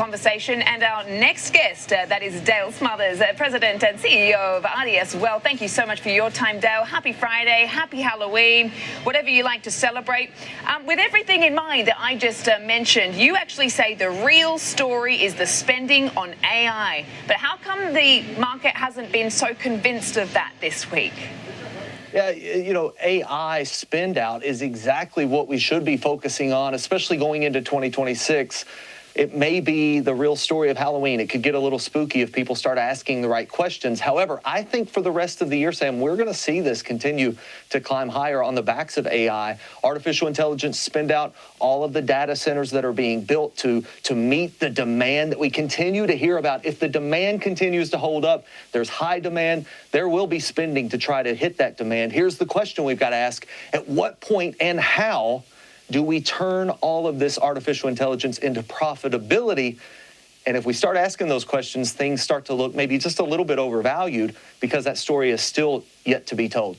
Conversation and our next guest, that is Dale Smothers, President and CEO of RDS Well. Thank you so much for your time, Dale. Happy Friday, happy Halloween, whatever you like to celebrate. With everything in mind that I just mentioned, you actually say the real story is the spending on AI. But how come the market hasn't been so convinced of that this week? Yeah, you know, AI spend out is exactly what we should be focusing on, especially going into 2026. It may be the real story of Halloween. It could get a little spooky if people start asking the right questions. However, I think for the rest of the year, Sam, we're going to see this continue to climb higher on the backs of AI. Artificial intelligence spend out, all of the data centers that are being built to meet the demand that we continue to hear about. If the demand continues to hold up, there's high demand, there will be spending to try to hit that demand. Here's the question we've got to ask: at what point and how do we turn all of this artificial intelligence into profitability? And if we start asking those questions, things start to look maybe just a little bit overvalued because that story is still yet to be told.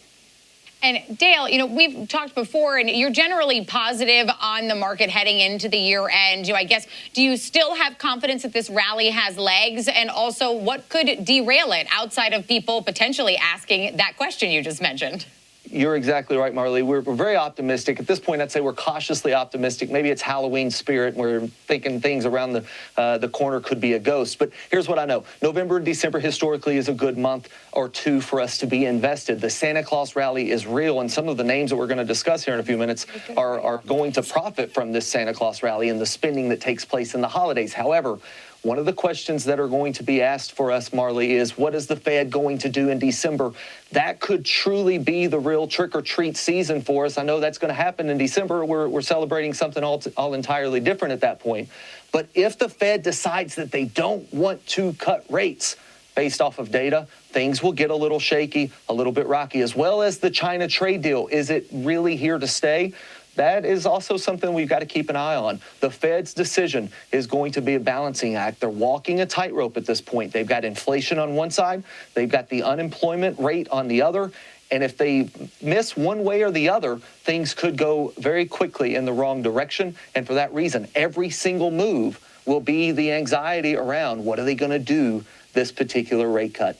And Dale, you know, we've talked before, and you're generally positive on the market heading into the year end. I guess, do you still have confidence that this rally has legs? And also, what could derail it outside of people potentially asking that question you just mentioned? You're exactly right, Marley. We're very optimistic. At this point, I'd say we're cautiously optimistic. Maybe it's Halloween spirit. We're thinking things around the corner could be a ghost. But here's what I know. November and December historically is a good month or two for us to be invested. The Santa Claus rally is real, and some of the names that we're going to discuss here in a few minutes are going to profit from this Santa Claus rally and the spending that takes place in the holidays. However, one of the questions that are going to be asked for us, Marley, is what is the Fed going to do in December? That could truly be the real trick-or-treat season for us. I know that's going to happen in December. We're celebrating something all entirely different at that point. But if the Fed decides that they don't want to cut rates based off of data, things will get a little shaky, a little bit rocky, as well as the China trade deal. Is it really here to stay? That is also something we've got to keep an eye on. The Fed's decision is going to be a balancing act. They're walking a tightrope at this point. They've got inflation on one side, they've got the unemployment rate on the other, and if they miss one way or the other, things could go very quickly in the wrong direction. And for that reason, every single move will be the anxiety around what are they going to do this particular rate cut.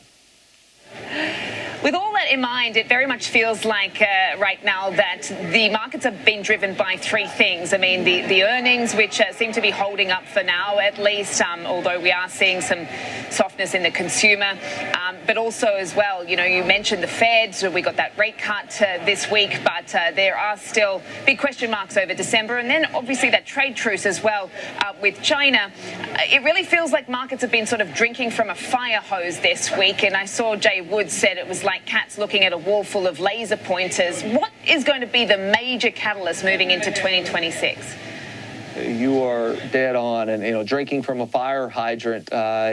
With all that in mind, it very much feels like right now that the markets have been driven by three things. I mean, the earnings, which seem to be holding up for now, at least, although we are seeing some softness in the consumer. But also as well, you know, you mentioned the Fed. So we got that rate cut this week, but there are still big question marks over December. And then obviously that trade truce as well with China. It really feels like markets have been sort of drinking from a fire hose this week. And I saw Jay Woods said it was like cats looking at a wall full of laser pointers. What is going to be the major catalyst moving into 2026? You are dead on. And, you know, drinking from a fire hydrant,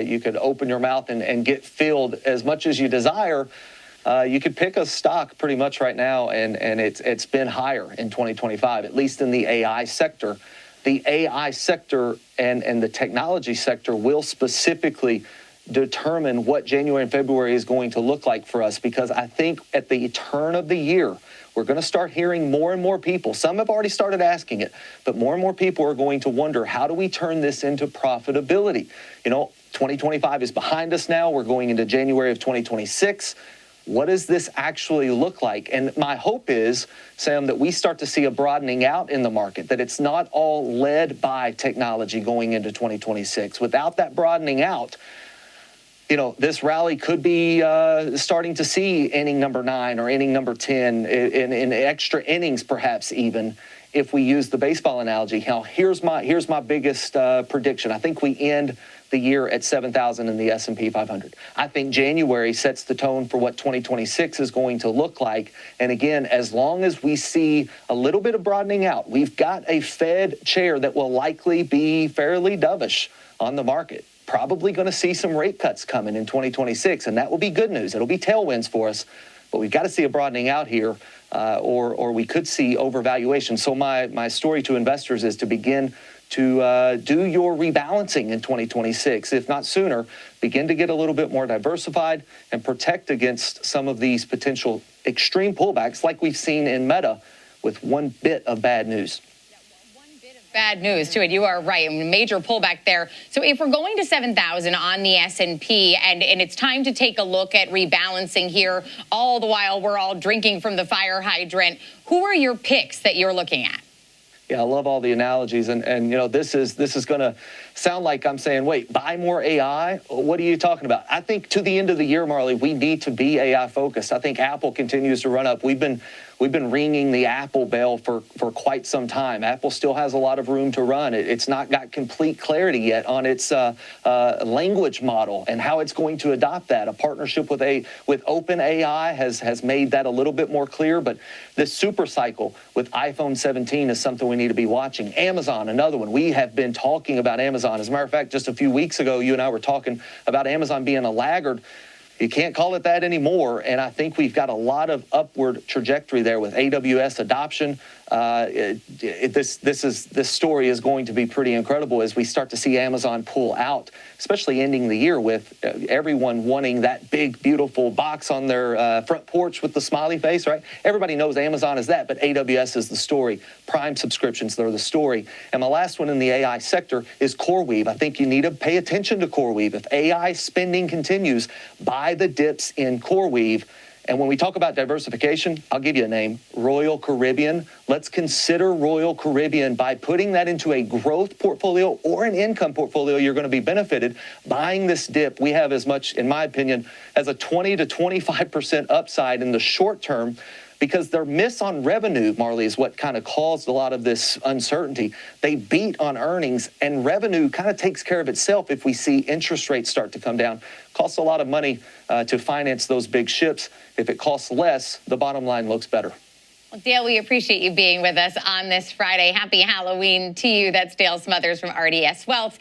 you could open your mouth and get filled as much as you desire. You could pick a stock pretty much right now, and it's been higher in 2025, at least in the AI sector. The AI sector and the technology sector will specifically determine what January and February is going to look like for us, because I think at the turn of the year, we're going to start hearing more and more people. Some have already started asking it, but more and more people are going to wonder, how do we turn this into profitability? You know, 2025 is behind us now. We're going into January of 2026. What does this actually look like? And my hope is, Sam, that we start to see a broadening out in the market, that it's not all led by technology going into 2026. Without that broadening out, you know, this rally could be starting to see inning number 9 or inning number 10 in extra innings, perhaps even, if we use the baseball analogy. Now, here's my biggest prediction. I think we end the year at 7,000 in the S&P 500. I think January sets the tone for what 2026 is going to look like. And again, as long as we see a little bit of broadening out, we've got a Fed chair that will likely be fairly dovish on the market. Probably going to see some rate cuts coming in 2026, and that will be good news. It'll be tailwinds for us, but we've got to see a broadening out here, or we could see overvaluation. So my story to investors is to begin to do your rebalancing in 2026, if not sooner. Begin to get a little bit more diversified and protect against some of these potential extreme pullbacks like we've seen in Meta with one bit of bad news. bad news too, and you are right. A major pullback there. So if we're going to 7,000 on the S&P, and it's time to take a look at rebalancing here, all the while we're all drinking from the fire hydrant, who are your picks that you're looking at? Yeah, I love all the analogies, and this is going to sound like I'm saying, wait, buy more AI? What are you talking about? I think to the end of the year, Marley, we need to be AI focused. I think Apple continues to run up. We've been ringing the Apple bell for quite some time. Apple still has a lot of room to run. It's not got complete clarity yet on its language model and how it's going to adopt that. A partnership with OpenAI has made that a little bit more clear, but this super cycle with iPhone 17 is something we need to be watching. Amazon, another one. We have been talking about Amazon. As a matter of fact, just a few weeks ago, you and I were talking about Amazon being a laggard. You can't call it that anymore, and I think we've got a lot of upward trajectory there with AWS adoption. This story is going to be pretty incredible as we start to see Amazon pull out, especially ending the year with everyone wanting that big, beautiful box on their front porch with the smiley face, right? Everybody knows Amazon is that, but AWS is the story. Prime subscriptions, they're the story. And my last one in the AI sector is CoreWeave. I think you need to pay attention to CoreWeave. If AI spending continues, buy the dips in CoreWeave. And when we talk about diversification, I'll give you a name, Royal Caribbean. Let's consider Royal Caribbean. By putting that into a growth portfolio or an income portfolio, you're going to be benefited. Buying this dip, we have as much, in my opinion, as a 20 to 25% upside in the short term, because their miss on revenue, Marley, is what kind of caused a lot of this uncertainty. They beat on earnings, and revenue kind of takes care of itself if we see interest rates start to come down. Costs a lot of money to finance those big ships. If it costs less, the bottom line looks better. Well, Dale, we appreciate you being with us on this Friday. Happy Halloween to you. That's Dale Smothers from RDS Wealth.